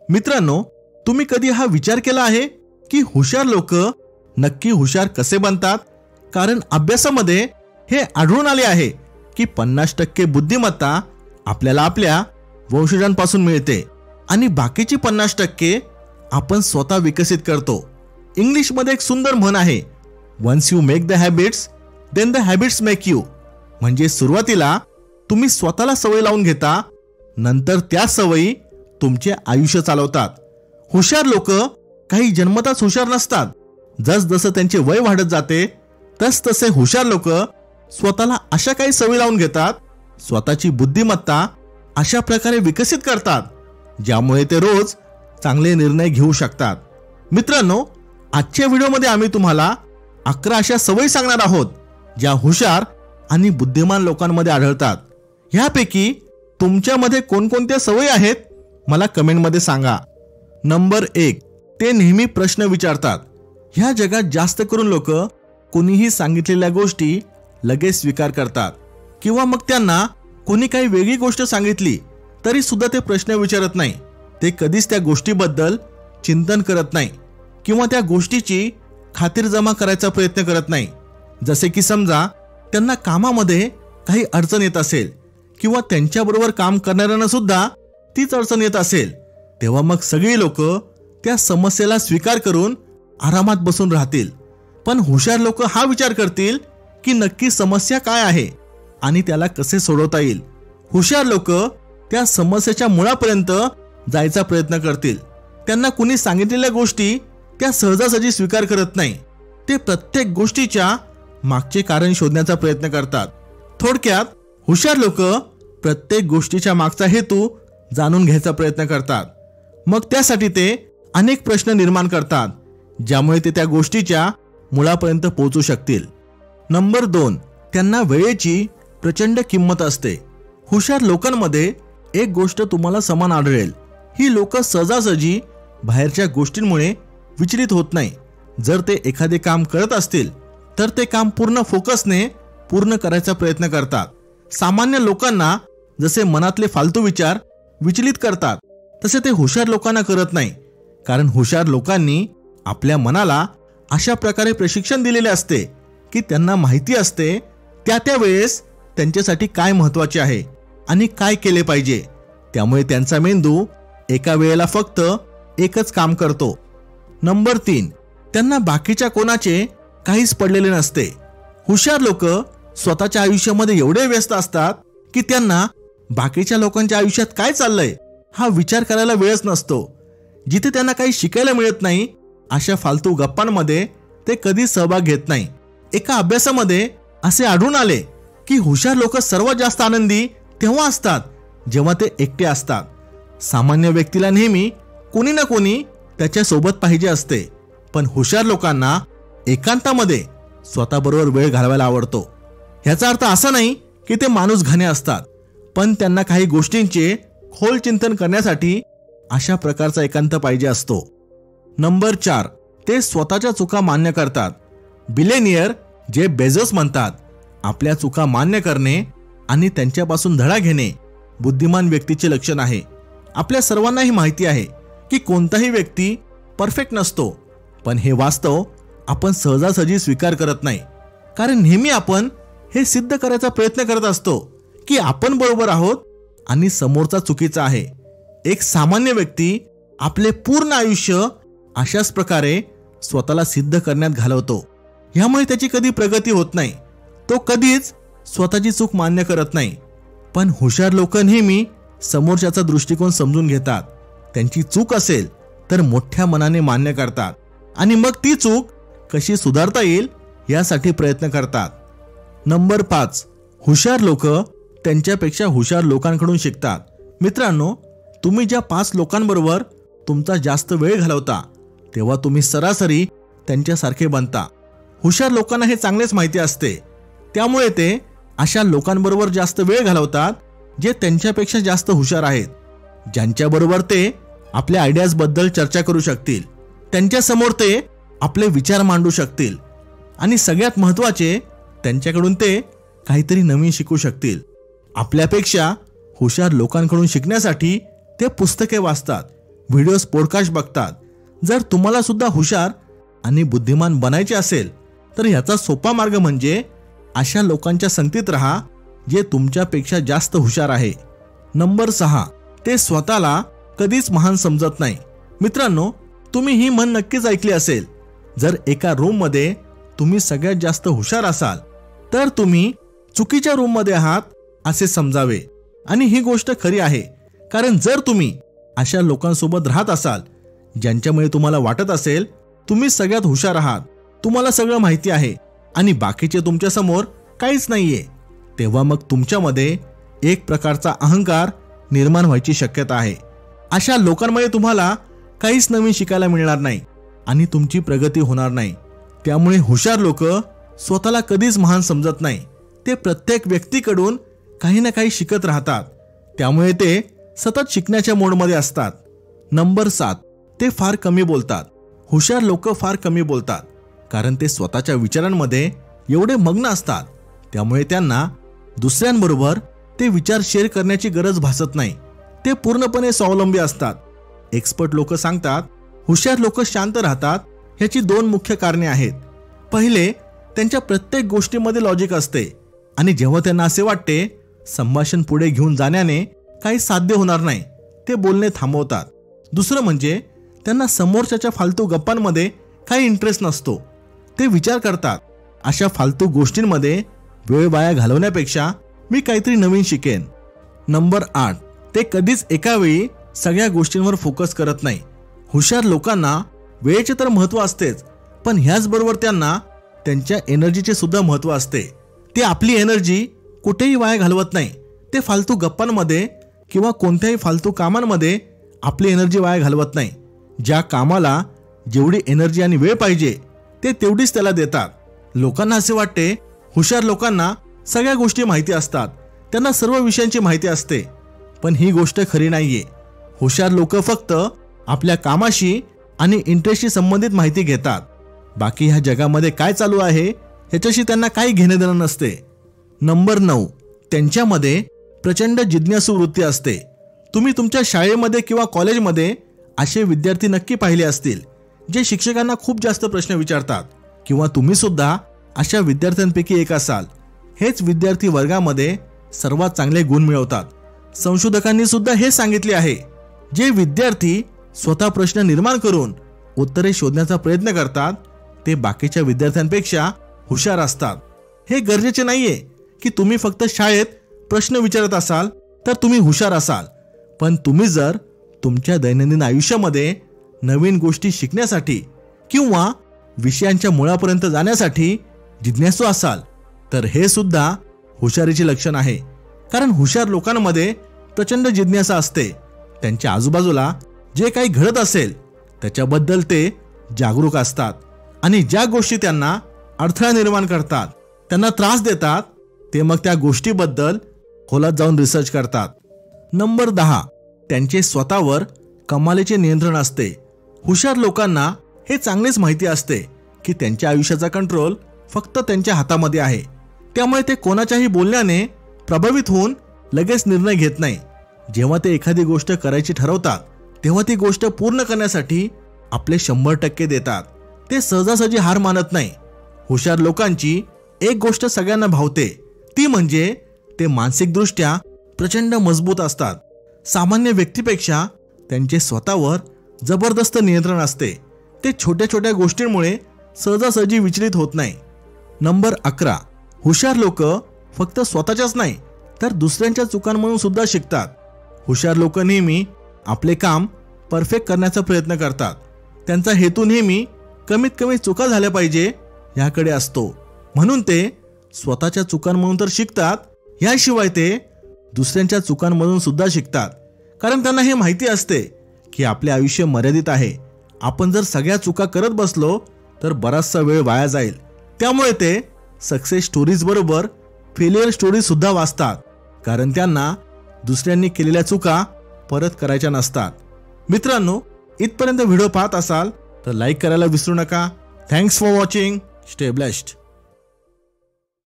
मित्रांनो, तुम्ही कधी हा विचार केला आहे की हुशार लोक नक्की हुशार कसे बनतात? कारण अभ्यासामध्ये हे आढळून आले आहे की 50% बुद्धिमत्ता आपल्याला आपल्या वंशजांपासून मिळते आणि बाकीची 50% आपण स्वतः विकसित करतो. इंग्लिशमध्ये एक सुंदर म्हण आहे, once you make the habits then the habits make you. म्हणजे सुरुवातीला तुम्ही स्वतःला सवय लावून घेता, नंतर त्या सवयी तुमचे आयुष्य चालवतात. हुशार लोक काही जन्मताच हुशार नसतात. जसजसं त्यांचे वय वाढत जाते तसतसे हुशार लोक स्वतःला अशा काही सवयी लावून घेतात, स्वतःची बुद्धिमत्ता अशा प्रकारे विकसित करतात ज्यामुळे ते रोज चांगले निर्णय घेऊ शकतात. मित्रांनो, आजच्या व्हिडिओमध्ये आम्ही तुम्हाला 11 अशा सवयी सांगणार आहोत ज्या हुशार आणि बुद्धिमान लोकांमध्ये आढळतात. ह्यापैकी तुमच्यामध्ये कोणकोणत्या सवयी आहेत मला कमेंटमध्ये सांगा. नंबर 1, ते नेहमी प्रश्न विचारतात. ह्या जगात जास्त करून लोक कोणीही सांगितलेल्या गोष्टी लगेच स्वीकार करतात किंवा मग त्यांना कोणी काही वेगळी गोष्ट सांगितली तरी सुद्धा ते प्रश्न विचारत नाही. ते कधीच त्या गोष्टीबद्दल चिंतन करत नाही किंवा त्या गोष्टीची खातिरजमा करायचा प्रयत्न करत नाही. जसे की समजा त्यांना कामामध्ये काही अडचण येत असेल किंवा त्यांच्याबरोबर काम करणाऱ्यांना सुद्धा तीच अडचण येत असेल, तेव्हा मग सगळी लोक त्या समस्येला स्वीकार करून आरामात बसून राहतील. पण हुशार लोक हा विचार करतील की नक्की समस्या काय आहे आणि त्याला कसे सोडवता येईल. हुशार लोक त्या समस्येच्या मुळापर्यंत जायचा प्रयत्न करतील. त्यांना कुणी सांगितलेल्या गोष्टी त्या सहजासहजी स्वीकार करत नाही. ते प्रत्येक गोष्टीच्या मागचे कारण शोधण्याचा प्रयत्न करतात. थोडक्यात हुशार लोक प्रत्येक गोष्टीच्या मागचा हेतू जाणून घ्यायचा प्रयत्न करतात. मग त्यासाठी ते अनेक प्रश्न निर्माण करतात ज्यामुळे ते त्या गोष्टीच्या मुळापर्यंत पोहोचू शकतील. नंबर 2, त्यांना वेळेची प्रचंड किंमत असते. हुशार लोकांमध्ये एक गोष्ट तुम्हाला समान आढळेल, ही लोक सहजासहजी बाहेरच्या गोष्टींमुळे विचलित होत नाही. जर ते एखादे काम करत असतील तर ते काम पूर्ण फोकसने पूर्ण करायचा प्रयत्न करतात. सामान्य लोकांना जसे मनातले फालतू विचार विचलित करतात तसे ते हुशार लोकांना करत नाही. कारण हुशार लोकांनी आपल्या मनाला अशा प्रकारे प्रशिक्षण दिलेले असते की त्यांना माहिती असते त्या वेळेस त्यांच्यासाठी काय महत्त्वाचे आहे आणि काय केले पाहिजे. त्यामुळे त्यांचा मेंदू एका वेळेला फक्त एकच काम करतो. नंबर 3, त्यांना बाकीच्या कोणाचे काहीच पडलेले नसते. हुशार लोक स्वतःच्या आयुष्यामध्ये एवढे व्यस्त असतात की त्यांना बाकीच्या लोकांच्या आयुष्यात काय चाललंय हा विचार करायला वेळच नसतो. जिथे त्यांना काही शिकायला मिळत नाही अशा फालतू गप्पांमध्ये ते कधी सहभाग घेत नाही. एका अभ्यासामध्ये असे आढळून आले की हुशार लोक सर्वात जास्त आनंदी तेव्हा असतात जेव्हा ते एकटे असतात. सामान्य व्यक्तीला नेहमी कोणी ना कोणी त्याच्या सोबत पाहिजे असते, पण हुशार लोकांना एकांतामध्ये स्वतःबरोबर वेळ घालवायला आवडतो. ह्याचा अर्थ असा नाही की ते माणूस घाणे असतात, पण त्यांना काही गोष्टींचे खोल चिंतन करण्यासाठी अशा प्रकारचा एकांत पाहिजे असतो. नंबर 4, ते स्वतःच्या चुका मान्य करतात. बिलेनियर जेफ बेझोस म्हणतात, आपल्या चुका मान्य करणे आणि त्यांच्यापासून धडा घेणे बुद्धिमान व्यक्तीचे लक्षण आहे. आपल्या सर्वांनाही माहिती आहे की कोणताही व्यक्ती परफेक्ट नसतो, पण हे वास्तव आपण सहजासहजी स्वीकार करत नाही. कारण नेहमी आपण हे सिद्ध करायचा प्रयत्न करत असतो की आपण बरोबर आहोत आणि समोरचा चुकीचा आहे. एक सामान्य व्यक्ती आपले पूर्ण आयुष्य अशाच प्रकारे स्वतःला सिद्ध करण्यात घालवतो. ह्यामुळे त्याची कधी प्रगती होत नाही. तो कधीच स्वतःची चूक मान्य करत नाही. पण हुशार लोक नेहमी समोरच्याचा दृष्टिकोन समजून घेतात. त्यांची चूक असेल तर मोठ्या मनाने मान्य करतात आणि मग ती चूक कशी सुधारता येईल यासाठी प्रयत्न करतात. नंबर 5, हुशार लोक त्यांच्यापेक्षा हुशार लोकांकडून शिकतात. मित्रांनो, तुम्ही ज्या 5 लोकांबरोबर तुमचा जास्त वेळ घालवता तेव्हा तुम्ही सरासरी त्यांच्यासारखे बनता. हुशार लोकांना हे चांगलेच माहिती असते, त्यामुळे ते अशा लोकांबरोबर जास्त वेळ घालवतात जे त्यांच्यापेक्षा जास्त हुशार आहेत, ज्यांच्याबरोबर ते आपल्या आयडियाजबद्दल चर्चा करू शकतील, त्यांच्यासमोर ते आपले विचार मांडू शकतील आणि सगळ्यात महत्त्वाचे त्यांच्याकडून ते काहीतरी नवीन शिकू शकतील. आपल्यापेक्षा हुशार लोकांकडून शिकण्यासाठी ते पुस्तके वाचतात, व्हिडिओज, पॉडकास्ट बघतात. जर तुम्हाला सुद्धा हुशार आणि बुद्धिमान बनायचे असेल तर याचा सोपा मार्ग म्हणजे अशा लोकांच्या संगतीत राहा जे तुमच्यापेक्षा जास्त हुशार आहे. नंबर 6, ते स्वतःला कधीच महान समजत नाही. मित्रांनो, तुम्ही ही म्हण नक्कीच ऐकली असेल, जर एका रूम मध्ये तुम्ही सगळ्यात जास्त हुशार असाल तर तुम्ही चुकीच्या रूम मध्ये आहात असे समजावे. आणि ही गोष्ट खरी आहे, कारण जर तुम्ही अशा लोकांसोबत राहत असाल ज्यांच्यामुळे तुम्हाला वाटत असेल तुम्ही सगळ्यात हुशार आहात, तुम्हाला सगळं माहिती आहे आणि बाकीचे तुमच्या समोर काहीच नाहीये, तेव्हा मग तुमच्यामध्ये एक प्रकारचा अहंकार निर्माण व्हायची शक्यता आहे. अशा लोकांमुळे तुम्हाला काहीच नवीन शिकायला मिळणार नाही आणि तुमची प्रगती होणार नाही. त्यामुळे हुशार लोक स्वतःला कधीच महान समजत नाही. ते प्रत्येक व्यक्तीकडून काही ना काही शिकत राहतात, त्यामुळे ते सतत शिकण्याच्या मोडमध्ये असतात. नंबर 7, ते फार कमी बोलतात. हुशार लोक फार कमी बोलतात कारण ते स्वतःच्या विचारांमध्ये एवढे मग्न असतात, त्यामुळे त्यांना दुसऱ्यांबरोबर ते विचार शेअर करण्याची गरज भासत नाही. ते पूर्णपणे स्वावलंबी असतात. एक्सपर्ट लोक सांगतात हुशार लोक शांत राहतात. ह्याची 2 मुख्य कारणे आहेत. पहिले, त्यांच्या प्रत्येक गोष्टीमध्ये लॉजिक असते आणि जेव्हा त्यांना असे वाटते संभाषण पुढे घेऊन जाण्याने काही साध्य होणार नाही, ते बोलणे थांबवतात. दुसरं म्हणजे त्यांना समोरच्याच्या फालतू गप्पांमध्ये काही इंटरेस्ट नसतो. ते विचार करतात अशा फालतू गोष्टींमध्ये वेळ वाया घालवण्यापेक्षा मी काहीतरी नवीन शिकेन. नंबर 8, ते कधीच एका वेळी सगळ्या गोष्टींवर फोकस करत नाही. हुशार लोकांना वेळेचे तर महत्त्व असतेच, पण ह्याचबरोबर त्यांना त्यांच्या एनर्जीचे सुद्धा महत्त्व असते. ते आपली एनर्जी कुठेही वाया घालवत नाही. ते फालतू गप्पांमध्ये किंवा कोणत्याही फालतू कामांमध्ये आपली एनर्जी वाया घालवत नाही. ज्या कामाला जेवढी एनर्जी आणि वेळ पाहिजे ते तेवढीच त्याला देतात. लोकांना असे वाटते हुशार लोकांना सगळ्या गोष्टी माहिती असतात, त्यांना सर्व विषयांची माहिती असते, पण ही गोष्ट खरी नाहीये. हुशार लोक फक्त आपल्या कामाशी आणि इंटरेस्टशी संबंधित माहिती घेतात. बाकी ह्या जगामध्ये काय चालू आहे ह्याच्याशी त्यांना काही घेणे देणे नसते. नंबर 9, त्यांच्यामध्ये प्रचंड जिज्ञासू वृत्ती असते. तुम्ही तुमच्या शाळेमध्ये किंवा कॉलेजमध्ये असे विद्यार्थी नक्की पाहिले असतील जे शिक्षकांना खूप जास्त प्रश्न विचारतात, किंवा तुम्ही सुद्धा अशा विद्यार्थ्यांपैकी एक असाल. हेच विद्यार्थी वर्गामध्ये सर्वात चांगले गुण मिळवतात. संशोधकांनी सुद्धा हे सांगितले आहे, जे विद्यार्थी स्वतः प्रश्न निर्माण करून उत्तरे शोधण्याचा प्रयत्न करतात ते बाकीच्या विद्यार्थ्यांपेक्षा हुशार असतात. हे गरजेचे नाहीये की तुम्ही फक्त शाळेत प्रश्न विचारत असाल तर तुम्ही हुशार असाल, पण तुम्ही जर तुमच्या दैनंदिन आयुष्यामध्ये नवीन गोष्टी शिकण्यासाठी किंवा विषयांच्या मुळापर्यंत जाण्यासाठी जिज्ञासू असाल तर हे सुद्धा हुशारीचे लक्षण आहे. कारण हुशार लोकांमध्ये प्रचंड जिज्ञासा असते. त्यांच्या आजूबाजूला जे काही घडत असेल त्याच्याबद्दल ते जागरूक असतात आणि ज्या गोष्टी त्यांना अडथळा निर्माण करतात, त्यांना त्रास देतात, ते मग त्या गोष्टीबद्दल खोलात जाऊन रिसर्च करतात. नंबर 10, त्यांचे स्वतःवर कमालीचे नियंत्रण असते. हुशार लोकांना हे चांगलेच माहिती असते की त्यांच्या आयुष्याचा कंट्रोल फक्त त्यांच्या हातामध्ये आहे. त्यामुळे ते कोणाच्याही बोलण्याने प्रभावित होऊन लगेच निर्णय घेत नाही. जेव्हा ते एखादी गोष्ट करायची ठरवतात तेव्हा ती गोष्ट पूर्ण करण्यासाठी आपले 100% देतात. ते सहजासहजी हार मानत नाही. हुशार लोकांची एक गोष्ट सगळ्यांना भावते, ती म्हणजे ते मानसिकदृष्ट्या प्रचंड मजबूत असतात. सामान्य व्यक्तीपेक्षा त्यांचे स्वतःवर जबरदस्त नियंत्रण असते. ते छोट्या छोट्या गोष्टींमुळे सहजासहजी विचलित होत नाही. नंबर 11, हुशार लोक फक्त स्वतःच्याच नाही तर दुसऱ्यांच्या चुकांमधून सुद्धा शिकतात. हुशार लोक नेहमी आपले काम परफेक्ट करण्याचा प्रयत्न करतात. त्यांचा हेतू नेहमी कमीत कमी चुका झाल्या पाहिजे याकडे असतो. म्हणून ते स्वतःच्या चुकांमधून तर शिकतात, याशिवाय ते दुसऱ्यांच्या चुकांमधून सुद्धा शिकतात. कारण त्यांना हे माहिती असते की आपले आयुष्य मर्यादित आहे. आपण जर सगळ्या चुका करत बसलो तर बराचसा वेळ वाया जाईल. त्यामुळे ते सक्सेस स्टोरीज बरोबर फेलियर स्टोरीज सुद्धा वाचतात, कारण त्यांना दुसऱ्यांनी केलेल्या चुका परत करायच्या नसतात. मित्रांनो, इथपर्यंत व्हिडिओ पाहत असाल तर लाईक करायला विसरू नका. Thanks for watching. Stay blessed.